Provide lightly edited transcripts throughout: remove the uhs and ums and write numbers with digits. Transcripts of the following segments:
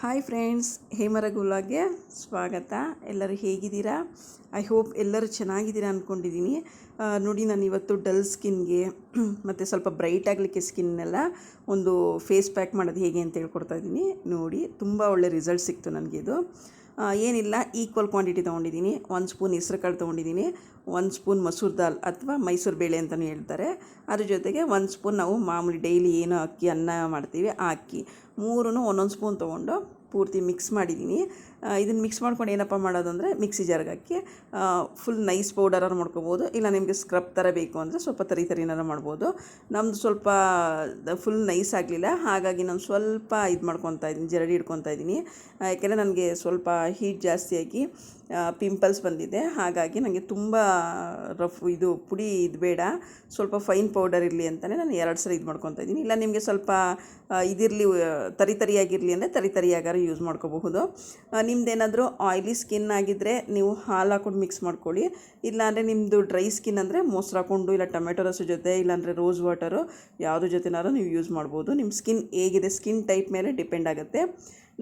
Hi friends, ಹೇಮರಗ್ ವ್ಲಾಗ್ಗೆ ಸ್ವಾಗತ. ಎಲ್ಲರೂ ಹೇಗಿದ್ದೀರಾ? ಐ ಹೋಪ್ ಎಲ್ಲರೂ ಚೆನ್ನಾಗಿದ್ದೀರಾ ಅಂದ್ಕೊಂಡಿದ್ದೀನಿ. ನೋಡಿ, ನಾನು ಇವತ್ತು ಡಲ್ ಸ್ಕಿನ್ಗೆ ಮತ್ತು ಸ್ವಲ್ಪ ಬ್ರೈಟ್ ಆಗಲಿಕ್ಕೆ ಸ್ಕಿನ್ನೆಲ್ಲ ಒಂದು ಫೇಸ್ ಪ್ಯಾಕ್ ಮಾಡೋದು ಹೇಗೆ ಅಂತ ಹೇಳ್ಕೊಡ್ತಾ ಇದ್ದೀನಿ. ನೋಡಿ, ತುಂಬ ಒಳ್ಳೆ ರಿಸಲ್ಟ್ ಸಿಕ್ತು ನನಗೆ ಇದು. ಏನಿಲ್ಲ, ಈಕ್ವಲ್ ಕ್ವಾಂಟಿಟಿ ತೊಗೊಂಡಿದ್ದೀನಿ. 1 ಸ್ಪೂನ್ ಹೆಸ್ರು ಕಾಳು ತೊಗೊಂಡಿದ್ದೀನಿ, 1 ಸ್ಪೂನ್ ಮಸೂರ್ ದಾಲ್ ಅಥವಾ ಮೈಸೂರು ಬೇಳೆ ಅಂತಲೂ ಹೇಳ್ತಾರೆ. ಅದ್ರ ಜೊತೆಗೆ 1 ಸ್ಪೂನ್ ನಾವು ಮಾಮೂಲಿ ಡೈಲಿ ಏನು ಅಕ್ಕಿ ಅನ್ನ ಮಾಡ್ತೀವಿ ಆ ಅಕ್ಕಿ, ಮೂರೂ ಒಂದೊಂದು ಸ್ಪೂನ್ ತೊಗೊಂಡು ಪೂರ್ತಿ ಮಿಕ್ಸ್ ಮಾಡಿದ್ದೀನಿ. ಇದನ್ನು ಮಿಕ್ಸ್ ಮಾಡ್ಕೊಂಡು ಏನಪ್ಪ ಮಾಡೋದು ಅಂದರೆ ಮಿಕ್ಸಿ ಜಾರ್ಗೆ ಹಾಕಿ ಫುಲ್ ನೈಸ್ ಪೌಡರಾರು ಮಾಡ್ಕೊಬೋದು. ಇಲ್ಲ ನಿಮಗೆ ಸ್ಕ್ರಬ್ ಥರ ಬೇಕು ಅಂದರೆ ಸ್ವಲ್ಪ ತರಿನಾರ ಮಾಡ್ಬೋದು. ನಮ್ಮದು ಸ್ವಲ್ಪ ಫುಲ್ ನೈಸ್ ಆಗಲಿಲ್ಲ, ಹಾಗಾಗಿ ನಾನು ಸ್ವಲ್ಪ ಇದು ಮಾಡ್ಕೊತಾ ಇದ್ದೀನಿ, ಜರಡಿ ಹಿಡ್ಕೊತಾ ಇದ್ದೀನಿ. ಯಾಕೆಂದರೆ ನನಗೆ ಸ್ವಲ್ಪ ಹೀಟ್ ಜಾಸ್ತಿಯಾಗಿ ಪಿಂಪಲ್ಸ್ ಬಂದಿದೆ. ಹಾಗಾಗಿ ನನಗೆ ತುಂಬ ರಫ್ ಇದು ಪುಡಿ ಇದು ಬೇಡ, ಸ್ವಲ್ಪ ಫೈನ್ ಪೌಡರ್ ಇರಲಿ ಅಂತಲೇ ನಾನು 2 ಸಲ ಇದು ಮಾಡ್ಕೊತಾ ಇದ್ದೀನಿ. ಇಲ್ಲ ನಿಮಗೆ ಸ್ವಲ್ಪ ಇದಿರಲಿ, ತರಿಯಾಗಿರಲಿ ಅಂದರೆ ತರಿಯಾಗಾರು ಯೂಸ್ ಮಾಡ್ಕೋಬಹುದು. ನಿಮ್ಮದೇನಾದರೂ ಆಯ್ಲಿ ಸ್ಕಿನ್ ಆಗಿದ್ದರೆ ನೀವು ಹಾಲು ಹಾಕ್ಕೊಂಡು ಮಿಕ್ಸ್ ಮಾಡ್ಕೊಳ್ಳಿ. ಇಲ್ಲಾಂದರೆ ನಿಮ್ಮದು ಡ್ರೈ ಸ್ಕಿನ್ ಅಂದರೆ ಮೊಸರು ಹಾಕ್ಕೊಂಡು, ಇಲ್ಲ ಟೊಮೆಟೊ ರಸ ಜೊತೆ, ಇಲ್ಲಾಂದರೆ ರೋಸ್ ವಾಟರು ಯಾವುದ್ರ ಜೊತೆನಾರು ನೀವು ಯೂಸ್ ಮಾಡ್ಬೋದು. ನಿಮ್ಮ ಸ್ಕಿನ್ ಹೇಗಿದೆ, ಸ್ಕಿನ್ ಟೈಪ್ ಮೇಲೆ ಡಿಪೆಂಡ್ ಆಗುತ್ತೆ.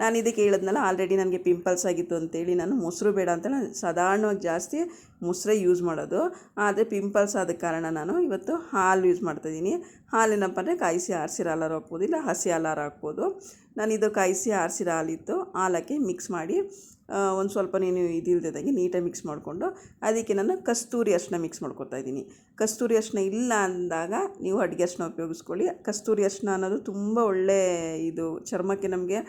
ನಾನು ಇದಕ್ಕೆ ಹೇಳಿದ್ನಲ್ಲ, ಆಲ್ರೆಡಿ ನನಗೆ ಪಿಂಪಲ್ಸ್ ಆಗಿತ್ತು ಅಂತೇಳಿ ನಾನು ಮೊಸರು ಬೇಡ ಅಂತ ನಾನು ಸಾಧಾರಣವಾಗಿ ಜಾಸ್ತಿ ಮೊಸರೇ ಯೂಸ್ ಮಾಡೋದು. ಆದರೆ ಪಿಂಪಲ್ಸ್ ಆದ ಕಾರಣ ನಾನು ಇವತ್ತು ಹಾಲು ಯೂಸ್ ಮಾಡ್ತಾಯಿದ್ದೀನಿ. ಹಾಲೇನಪ್ಪ ಅಂದರೆ ಕಾಯಿಸಿ ಆರಿಸಿರೋ ಹಾಲಾರು ಹಾಕ್ಬೋದು, ಇಲ್ಲ ಹಸಿ ಹಾಲಾರು ಹಾಕ್ಬೋದು. ನಾನಿದು ಕಾಯಿಸಿ ಆರಿಸಿರೋ ಹಾಲಿತ್ತು, ಹಾಲಕ್ಕೆ ಮಿಕ್ಸ್ ಮಾಡಿ ಒಂದು ಸ್ವಲ್ಪ ನೀನು ಇದಿಲ್ದಾಗೆ ನೀಟಾಗಿ ಮಿಕ್ಸ್ ಮಾಡಿಕೊಂಡು ಅದಕ್ಕೆ ನಾನು ಕಸ್ತೂರಿ ಅರಿಶಿನ ಮಿಕ್ಸ್ ಮಾಡ್ಕೊತಾ ಇದ್ದೀನಿ. ಕಸ್ತೂರಿ ಅರಿಶಿನ ಇಲ್ಲ ಅಂದಾಗ ನೀವು ಅಡುಗೆ ಅರಿಶಿನ ಉಪಯೋಗಿಸ್ಕೊಳ್ಳಿ. ಕಸ್ತೂರಿ ಅರಿಶಿನ ಅನ್ನೋದು ತುಂಬ ಒಳ್ಳೆ ಇದು, ಚರ್ಮಕ್ಕೆ ನಮಗೆ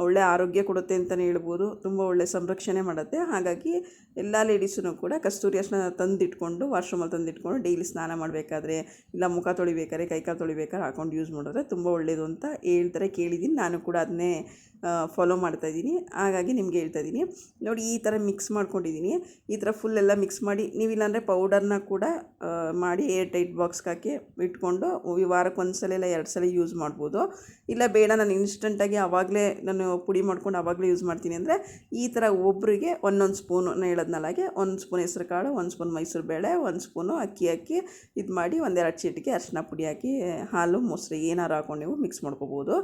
ಒಳ್ಳೆ ಆರೋಗ್ಯ ಕೊಡುತ್ತೆ ಅಂತಲೇ ಹೇಳ್ಬೋದು, ತುಂಬ ಒಳ್ಳೆ ಸಂರಕ್ಷಣೆ ಮಾಡುತ್ತೆ. ಹಾಗಾಗಿ ಎಲ್ಲ ಲೇಡೀಸೂ ಕೂಡ ಕಸ್ತೂರಿ ಅರಿಶಿನ ತಂದಿಟ್ಕೊಂಡು, ವಾಶ್ರೂಮಲ್ಲಿ ತಂದಿಟ್ಕೊಂಡು ಡೈಲಿ ಸ್ನಾನ ಮಾಡಬೇಕಾದ್ರೆ, ಇಲ್ಲ ಮುಖ ತೊಳಿಬೇಕಾದ್ರೆ, ಕೈಕಾಲು ತೊಳಿಬೇಕಾದ್ರೆ ಹಾಕ್ಕೊಂಡು ಯೂಸ್ ಮಾಡಿದ್ರೆ ತುಂಬ ಒಳ್ಳೆಯದು ಅಂತ ಹೇಳ್ತಾರೆ, ಕೇಳಿದ್ದೀನಿ. ನಾನು ಕೂಡ ಅದನ್ನೇ ಫಾಲೋ ಮಾಡ್ತಾಯಿದ್ದೀನಿ. ಹಾಗಾಗಿ ನಿಮ್ಗೆ ಹೇಳ್ತಾಯಿದ್ದೀನಿ. ನೋಡಿ, ಈ ಥರ ಮಿಕ್ಸ್ ಮಾಡ್ಕೊಂಡಿದ್ದೀನಿ. ಈ ಥರ ಫುಲ್ ಎಲ್ಲ ಮಿಕ್ಸ್ ಮಾಡಿ, ನೀವಿಲ್ಲಾಂದರೆ ಪೌಡರ್ನ ಕೂಡ ಮಾಡಿ ಏರ್ ಟೈಟ್ ಬಾಕ್ಸ್ಗೆ ಹಾಕಿ ಇಟ್ಕೊಂಡು ವಾರಕ್ಕೆ 1 ಸಲ ಇಲ್ಲ 2 ಸಲ ಯೂಸ್ ಮಾಡ್ಬೋದು. ಇಲ್ಲ ಬೇಡ ನಾನು ಇನ್ಸ್ಟೆಂಟಾಗಿ ಆವಾಗಲೇ ನಾನು ಪುಡಿ ಮಾಡ್ಕೊಂಡು ಆವಾಗಲೇ ಯೂಸ್ ಮಾಡ್ತೀನಿ ಅಂದರೆ ಈ ಥರ ಒಬ್ಬರಿಗೆ 1 ಸ್ಪೂನು ಹೇಳೋದ್ನಲ್ಲಾಗೆ 1 ಸ್ಪೂನ್ ಹೆಸ್ರು ಕಾಳು, 1 ಸ್ಪೂನ್ ಮೈಸೂರು ಬೇಳೆ, 1 ಸ್ಪೂನು ಅಕ್ಕಿ ಹಾಕಿ ಇದು ಮಾಡಿ 1-2 ಚೀಟಿಗೆ ಅರಿಶಿನ ಪುಡಿ ಹಾಕಿ ಹಾಲು ಮೊಸರು ಏನಾರು ಹಾಕೊಂಡು ನೀವು ಮಿಕ್ಸ್ ಮಾಡ್ಕೋಬೋದು.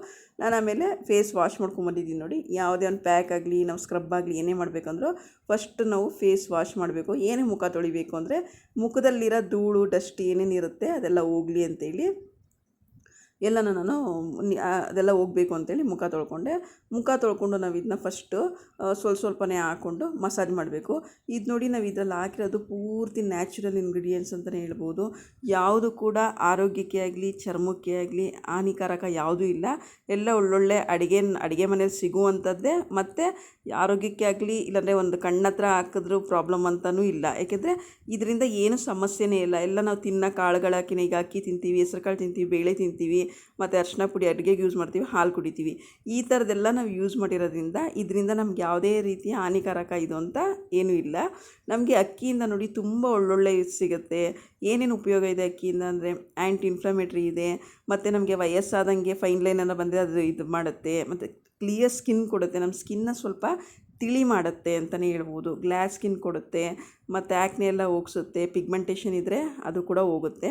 ನಾನು ಆಮೇಲೆ ಫೇಸ್ ವಾಶ್ ಮಾಡ್ಕೊಂಬಂದಿದ್ದೀನಿ. ನೋಡಿ, ಯಾವುದೇ ಒಂದು ಪ್ಯಾಕ್ ಆಗಲಿ, ನಾವು ಸ್ಕ್ರಬ್ ಆಗಲಿ ಏನೇ ಮಾಡಬೇಕಂದ್ರೂ ಫಸ್ಟ್ ನಾವು ಫೇಸ್ ವಾಶ್ ಮಾಡಬೇಕು. ಏನೇ ಮುಖ ತೊಳಿಬೇಕು ಅಂದರೆ ಮುಖದಲ್ಲಿರೋ ಧೂಳು ಡಸ್ಟ್ ಏನೇನಿರುತ್ತೆ ಅದೆಲ್ಲ ಹೋಗಲಿ ಅಂತೇಳಿ ಎಲ್ಲನೂ ನಾನು ಅದೆಲ್ಲ ಹೋಗಬೇಕು ಅಂತೇಳಿ ಮುಖ ತೊಳ್ಕೊಂಡು ನಾವು ಇದನ್ನ ಫಸ್ಟು ಸ್ವಲ್ಪನೇ ಹಾಕ್ಕೊಂಡು ಮಸಾಜ್ ಮಾಡಬೇಕು. ಇದು ನೋಡಿ, ನಾವು ಇದರಲ್ಲಿ ಹಾಕಿರೋದು ಪೂರ್ತಿ ನ್ಯಾಚುರಲ್ ಇಂಗ್ರೀಡಿಯೆಂಟ್ಸ್ ಅಂತಲೇ ಹೇಳ್ಬೋದು. ಯಾವುದು ಕೂಡ ಆರೋಗ್ಯಕ್ಕೆ ಆಗಲಿ ಚರ್ಮಕ್ಕೆ ಆಗಲಿ ಹಾನಿಕಾರಕ ಯಾವುದೂ ಇಲ್ಲ. ಎಲ್ಲ ಒಳ್ಳೊಳ್ಳೆ ಅಡುಗೆ ಮನೇಲಿ ಸಿಗುವಂಥದ್ದೇ, ಮತ್ತು ಆರೋಗ್ಯಕ್ಕೆ ಆಗಲಿ ಇಲ್ಲಾಂದರೆ ಒಂದು ಕಣ್ಣತ್ರ ಹಾಕಿದ್ರೂ ಪ್ರಾಬ್ಲಮ್ ಅಂತಲೂ ಇಲ್ಲ. ಯಾಕೆಂದರೆ ಇದರಿಂದ ಏನು ಸಮಸ್ಯೆನೇ ಇಲ್ಲ. ಎಲ್ಲ ನಾವು ತಿನ್ನೋ ಕಾಳುಗಳು ಹಾಕಿನ, ಈಗ ಅಕ್ಕಿ ತಿಂತೀವಿ, ಹೆಸ್ರು ಕಾಳು ತಿಂತೀವಿ, ಬೇಳೆ ತಿಂತೀವಿ, ಮತ್ತು ಅರಿಶಿನ ಪುಡಿ ಅಡುಗೆಗೆ ಯೂಸ್ ಮಾಡ್ತೀವಿ, ಹಾಲು ಕುಡಿತೀವಿ. ಈ ಥರದ್ದೆಲ್ಲ ನಾವು ಯೂಸ್ ಮಾಡಿರೋದ್ರಿಂದ ಇದರಿಂದ ನಮ್ಗೆ ಯಾವುದೇ ರೀತಿಯ ಹಾನಿಕಾರಕ ಇದು ಅಂತ ಏನೂ ಇಲ್ಲ. ನಮಗೆ ಅಕ್ಕಿಯಿಂದ ನೋಡಿ ತುಂಬ ಒಳ್ಳೊಳ್ಳೆ ಇದು ಸಿಗುತ್ತೆ. ಏನೇನು ಉಪಯೋಗ ಇದೆ ಅಕ್ಕಿಯಿಂದ ಅಂದರೆ ಆ್ಯಂಟಿ ಇನ್ಫ್ಲಮೇಟ್ರಿ ಇದೆ, ಮತ್ತು ನಮಗೆ ವಯಸ್ಸಾದಂಗೆ ಫೈನ್ ಲೈನ್ ಎಲ್ಲ ಬಂದರೆ ಅದು ಇದು ಮಾಡುತ್ತೆ, ಮತ್ತು ಕ್ಲಿಯರ್ ಸ್ಕಿನ್ ಕೊಡುತ್ತೆ. ನಮ್ಮ ಸ್ಕಿನ್ನ ಸ್ವಲ್ಪ ತಿಳಿ ಮಾಡುತ್ತೆ ಅಂತಲೇ ಹೇಳ್ಬೋದು. ಗ್ಲಾಸ್ ಸ್ಕಿನ್ ಕೊಡುತ್ತೆ, ಮತ್ತು ಆ್ಯಕ್ನೆ ಎಲ್ಲ ಹೋಗಿಸುತ್ತೆ. ಪಿಗ್ಮೆಂಟೇಷನ್ ಇದ್ದರೆ ಅದು ಕೂಡ ಹೋಗುತ್ತೆ.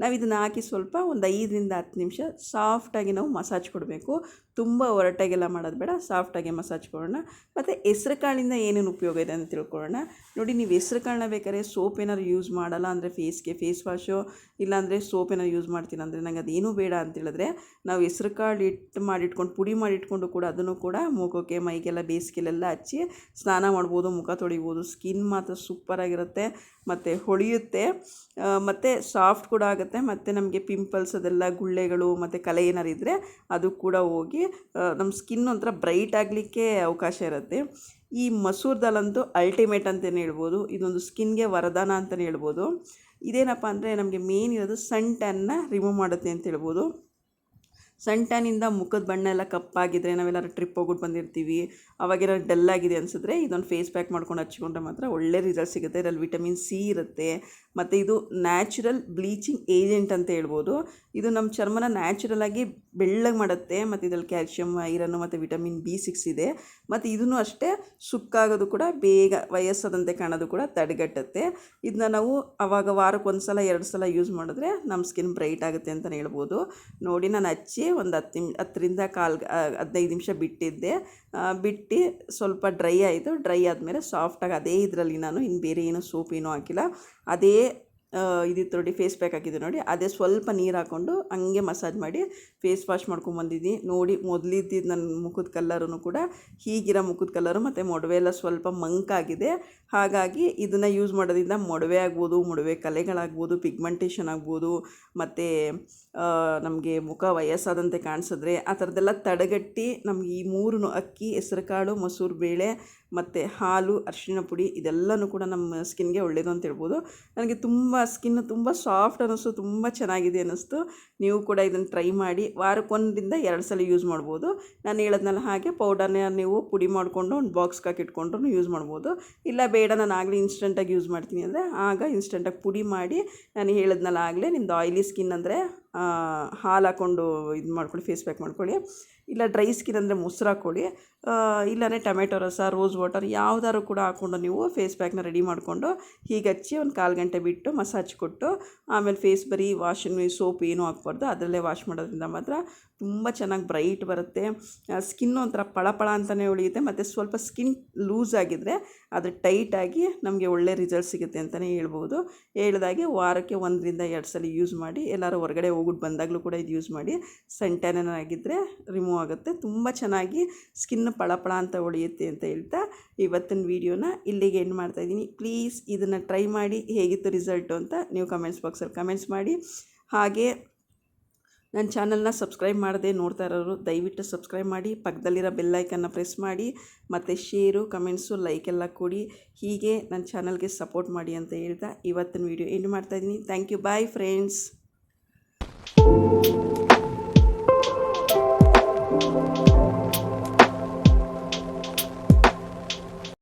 ನಾವು ಇದನ್ನು ಹಾಕಿ ಸ್ವಲ್ಪ ಒಂದು 5ರಿಂದ 10 ನಿಮಿಷ ಸಾಫ್ಟಾಗಿ ನಾವು ಮಸಾಜ್ ಕೊಡಬೇಕು. ತುಂಬ ಒರಟಾಗೆಲ್ಲ ಮಾಡೋದು ಬೇಡ, ಸಾಫ್ಟಾಗಿ ಮಸಾಜ್ ಕೊಡೋಣ. ಮತ್ತು ಹೆಸ್ರು ಕಾಳಿಂದ ಏನೇನು ಉಪಯೋಗ ಇದೆ ಅಂತ ತಿಳ್ಕೊಳ್ಳೋಣ. ನೋಡಿ, ನೀವು ಹೆಸ್ರು ಕಾಳನ್ನ ಬೇಕಾದ್ರೆ ಸೋಪ್ ಏನಾದ್ರು ಯೂಸ್ ಮಾಡಲ್ಲ ಅಂದರೆ ಫೇಸ್ಗೆ ಫೇಸ್ ವಾಶು, ಇಲ್ಲಾಂದರೆ ಸೋಪ್ ಏನಾದ್ರು ಯೂಸ್ ಮಾಡ್ತೀನಿ ಅಂದರೆ ನಂಗೆ ಅದೇನೂ ಬೇಡ ಅಂತೇಳಿದ್ರೆ ನಾವು ಹೆಸ್ರು ಕಾಳು ಮಾಡಿಟ್ಕೊಂಡು ಪುಡಿ ಮಾಡಿಟ್ಕೊಂಡು ಕೂಡ ಅದನ್ನು ಕೂಡ ಮುಖಕ್ಕೆ ಮೈಗೆಲ್ಲ ಬೇಸಿಗೆಲೆಲ್ಲ ಹಚ್ಚಿ ಸ್ನಾನ ಮಾಡ್ಬೋದು, ಮುಖ ತೊಳಿಬೋದು. ಸ್ಕಿನ್ ಮಾತ್ರ ಸೂಪರಾಗಿರುತ್ತೆ, ಮತ್ತು ಹೊಳೆಯುತ್ತೆ, ಮತ್ತು ಸಾಫ್ಟ್ ಕೂಡ ಆಗುತ್ತೆ. ಮತ್ತು ನಮಗೆ ಪಿಂಪಲ್ಸ್ ಅದೆಲ್ಲ ಗುಳ್ಳೆಗಳು ಮತ್ತು ಕಲೆ ಏನಾರು ಇದ್ದರೆ ಅದು ಕೂಡ ಹೋಗಿ ನಮ್ಮ ಸ್ಕಿನ್ ಒಂಥರ ಬ್ರೈಟ್ ಆಗಲಿಕ್ಕೆ ಅವಕಾಶ ಇರುತ್ತೆ. ಈ ಮಸೂರ್ ದಾಲ್ ಅಂತೂ ಅಲ್ಟಿಮೇಟ್ ಅಂತಲೇ ಹೇಳ್ಬೋದು. ಇದೊಂದು ಸ್ಕಿನ್ಗೆ ವರದಾನ ಅಂತಲೇ ಹೇಳ್ಬೋದು. ಇದೇನಪ್ಪ ಅಂದರೆ ನಮಗೆ ಮೇನ್ ಇರೋದು ಸನ್ ಟ್ಯಾನ್ನ ರಿಮೂವ್ ಮಾಡುತ್ತೆ ಅಂತ ಹೇಳ್ಬೋದು. ಸನ್ ಟ್ಯಾನಿಂದ ಮುಖದ ಬಣ್ಣ ಎಲ್ಲ ಕಪ್ಪಾಗಿದ್ದರೆ, ನಾವೆಲ್ಲರೂ ಟ್ರಿಪ್ ಹೋಗ್ಬಿಟ್ಟು ಬಂದಿರ್ತೀವಿ, ಅವಾಗೇನಾದ್ರು ಡಲ್ ಆಗಿದೆ ಅನಿಸಿದ್ರೆ ಇದೊಂದು ಫೇಸ್ ಪ್ಯಾಕ್ ಮಾಡ್ಕೊಂಡು ಹಚ್ಕೊಂಡ್ರೆ ಮಾತ್ರ ಒಳ್ಳೆ ರಿಸಲ್ಟ್ ಸಿಗುತ್ತೆ. ಇದರಲ್ಲಿ ವಿಟಮಿನ್ ಸಿ ಇರುತ್ತೆ, ಮತ್ತು ಇದು ನ್ಯಾಚುರಲ್ ಬ್ಲೀಚಿಂಗ್ ಏಜೆಂಟ್ ಅಂತ ಹೇಳ್ಬೋದು. ಇದು ನಮ್ಮ ಚರ್ಮನ ನ್ಯಾಚುರಲಾಗಿ ಬೆಳ್ಳಗೆ ಮಾಡುತ್ತೆ ಮತ್ತು ಇದರಲ್ಲಿ ಕ್ಯಾಲ್ಶಿಯಮ್, ಐರನ್ನು ಮತ್ತು ವಿಟಮಿನ್ B6 ಇದೆ. ಮತ್ತು ಇದನ್ನು ಅಷ್ಟೇ ಸುಕ್ಕಾಗೋದು ಕೂಡ ಬೇಗ ವಯಸ್ಸಾದಂತೆ ಕಾಣೋದು ಕೂಡ ತಡೆಗಟ್ಟುತ್ತೆ. ಇದನ್ನ ನಾವು ಆವಾಗ ವಾರಕ್ಕೆ 1 ಸಲ 2 ಸಲ ಯೂಸ್ ಮಾಡಿದ್ರೆ ನಮ್ಮ ಸ್ಕಿನ್ ಬ್ರೈಟ್ ಆಗುತ್ತೆ ಅಂತಲೇ ಹೇಳ್ಬೋದು. ನೋಡಿ ನಾನು ಹಚ್ಚಿ ಒಂದು 10ರಿಂದ 15 ನಿಮಿಷ ಬಿಟ್ಟಿದ್ದೆ. ಬಿಟ್ಟು ಸ್ವಲ್ಪ ಡ್ರೈ ಆಯಿತು. ಡ್ರೈ ಆದಮೇಲೆ ಸಾಫ್ಟಾಗಿ ಅದೇ ಇದರಲ್ಲಿ ನಾನು ಇನ್ನು ಬೇರೆ ಏನೂ ಸೋಪ್ ಏನೂ ಹಾಕಿಲ್ಲ, ಅದೇ ಇದಿತ್ತು ನೋಡಿ ಫೇಸ್ ಪ್ಯಾಕ್ ಹಾಕಿದ್ದೆ ನೋಡಿ, ಅದೇ ಸ್ವಲ್ಪ ನೀರು ಹಾಕ್ಕೊಂಡು ಹಂಗೆ ಮಸಾಜ್ ಮಾಡಿ ಫೇಸ್ ವಾಶ್ ಮಾಡ್ಕೊಂಬಂದಿದ್ದೀನಿ. ನೋಡಿ ಮೊದಲಿದ್ದಿದ್ದು ನನ್ನ ಮುಖದ ಕಲ್ಲರೂ ಕೂಡ ಹೀಗಿರೋ ಮುಖದ ಕಲ್ಲರು ಮತ್ತು ಮೊಡವೆ ಎಲ್ಲ ಸ್ವಲ್ಪ ಮಂಕಾಗಿದೆ. ಹಾಗಾಗಿ ಇದನ್ನು ಯೂಸ್ ಮಾಡೋದ್ರಿಂದ ಮೊಡವೆ ಆಗ್ಬೋದು, ಮೊಡವೆ ಕಲೆಗಳಾಗ್ಬೋದು, ಪಿಗ್ಮೆಂಟೇಷನ್ ಆಗ್ಬೋದು, ಮತ್ತು ನಮಗೆ ಮುಖ ವಯಸ್ಸಾದಂತೆ ಕಾಣಿಸಿದ್ರೆ ಆ ಥರದ್ದೆಲ್ಲ ತಡೆಗಟ್ಟಿ ನಮ್ಗೆ ಈ 3 ಅಕ್ಕಿ, ಹೆಸರುಕಾಳು, ಮಸೂರು ಬೇಳೆ ಮತ್ತು ಹಾಲು, ಅರಿಶಿಣ ಪುಡಿ ಇದೆಲ್ಲನೂ ಕೂಡ ನಮ್ಮ ಸ್ಕಿನ್ಗೆ ಒಳ್ಳೆಯದು ಅಂತ ಹೇಳ್ಬೋದು. ನನಗೆ ಸ್ಕಿನ್ನು ತುಂಬ ಸಾಫ್ಟ್ ಅನ್ನಿಸ್ತು, ತುಂಬ ಚೆನ್ನಾಗಿದೆ ಅನ್ನಿಸ್ತು. ನೀವು ಕೂಡ ಇದನ್ನು ಟ್ರೈ ಮಾಡಿ. ವಾರಕ್ಕೆ 1ರಿಂದ 2 ಸಲ ಯೂಸ್ ಮಾಡ್ಬೋದು. ನಾನು ಹೇಳಿದ್ನಲ್ಲ ಹಾಗೆ ಪೌಡರ್ನ ನೀವು ಪುಡಿ ಮಾಡಿಕೊಂಡು ಒಂದು ಬಾಕ್ಸ್ಗೆ ಹಾಕಿಟ್ಕೊಂಡ್ರೂ ಯೂಸ್ ಮಾಡ್ಬೋದು. ಇಲ್ಲ ಬೇಡ ನಾನು ಆಗಲೇ ಇನ್ಸ್ಟೆಂಟಾಗಿ ಯೂಸ್ ಮಾಡ್ತೀನಿ ಅಂದರೆ ಆಗ ಇನ್ಸ್ಟೆಂಟಾಗಿ ಪುಡಿ ಮಾಡಿ, ನಾನು ಹೇಳಿದ್ನಲ್ಲ ಆಗಲೇ ನಿಮ್ಮದು ಆಯಿಲಿ ಸ್ಕಿನ್ ಅಂದರೆ ಹಾಲು ಹಾಕ್ಕೊಂಡು ಇದು ಮಾಡ್ಕೊಳ್ಳಿ, ಫೇಸ್ ಪ್ಯಾಕ್ ಮಾಡ್ಕೊಳ್ಳಿ. ಇಲ್ಲ ಡ್ರೈ ಸ್ಕಿನ್ ಅಂದರೆ ಮೊಸರು ಹಾಕ್ಕೊಳ್ಳಿ. ಇಲ್ಲಾಂದರೆ ಟೊಮೆಟೊ ರಸ, ರೋಸ್ ವಾಟರ್ ಯಾವುದಾದ್ರು ಕೂಡ ಹಾಕ್ಕೊಂಡು ನೀವು ಫೇಸ್ ಪ್ಯಾಕ್ನ ರೆಡಿ ಮಾಡಿಕೊಂಡು ಹೀಗೆ ಹಚ್ಚಿ ಒಂದು 1/4 ಗಂಟೆ ಬಿಟ್ಟು ಮಸಾಜ್ ಕೊಟ್ಟು ಆಮೇಲೆ ಫೇಸ್ ಬರೀ ಸೋಪ್ ಏನೂ ಹಾಕ್ಬಾರ್ದು, ಅದರಲ್ಲೇ ವಾಶ್ ಮಾಡೋದ್ರಿಂದ ಮಾತ್ರ ತುಂಬ ಚೆನ್ನಾಗಿ ಬ್ರೈಟ್ ಬರುತ್ತೆ. ಸ್ಕಿನ್ನು ಒಂಥರ ಪಳಪಳ ಅಂತಲೇ ಉಳಿಯುತ್ತೆ. ಮತ್ತು ಸ್ವಲ್ಪ ಸ್ಕಿನ್ ಲೂಸ್ ಆಗಿದ್ದರೆ ಅದು ಟೈಟಾಗಿ ನಮಗೆ ಒಳ್ಳೆ ರಿಸಲ್ಟ್ ಸಿಗುತ್ತೆ ಅಂತಲೇ ಹೇಳ್ಬೋದು. ಹೇಳಿದಾಗೆ ವಾರಕ್ಕೆ 1ರಿಂದ 2 ಸಲ ಯೂಸ್ ಮಾಡಿ. ಎಲ್ಲರೂ ಹೊರಗಡೆ ಹೋಗ್ಬಿಟ್ಟು ಬಂದಾಗಲೂ ಕೂಡ ಇದು ಯೂಸ್ ಮಾಡಿ. ಸನ್ಟ್ಯಾನ್ ಆಗಿದ್ದರೆ ರಿಮೂವ್ ಆಗುತ್ತೆ. ತುಂಬ ಚೆನ್ನಾಗಿ ಸ್ಕಿನ್ ಪಳಪಳ ಅಂತ ಉಳಿಯುತ್ತೆ ಅಂತ ಹೇಳ್ತಾ ಇವತ್ತಿನ ವೀಡಿಯೋನ ಇಲ್ಲಿಗೆ ಎಂಡ್ ಮಾಡ್ತಾಯಿದ್ದೀನಿ. ಪ್ಲೀಸ್ ಇದನ್ನು ಟ್ರೈ ಮಾಡಿ, ಹೇಗಿತ್ತು ರಿಸಲ್ಟು ಅಂತ ನೀವು ಕಮೆಂಟ್ಸ್ ಬಾಕ್ಸಲ್ಲಿ ಕಮೆಂಟ್ಸ್ ಮಾಡಿ. ಹಾಗೆ ನನ್ನ ಚಾನಲ್ನ ಸಬ್ಸ್ಕ್ರೈಬ್ ಮಾಡದೆ ನೋಡ್ತಾ ಇರೋರು ದಯವಿಟ್ಟು ಸಬ್ಸ್ಕ್ರೈಬ್ ಮಾಡಿ, ಪಕ್ಕದಲ್ಲಿರೋ ಬೆಲ್ಲೈಕನ್ನ ಪ್ರೆಸ್ ಮಾಡಿ, ಮತ್ತು ಶೇರು, ಕಮೆಂಟ್ಸು, ಲೈಕ್ ಎಲ್ಲ ಕೊಡಿ. ಹೀಗೆ ನನ್ನ ಚಾನಲ್ಗೆ ಸಪೋರ್ಟ್ ಮಾಡಿ ಅಂತ ಹೇಳ್ತಾ ಇವತ್ತಿನ ವೀಡಿಯೋ ಎಂಡ್ ಮಾಡ್ತಾಯಿದ್ದೀನಿ. Thank you, bye friends.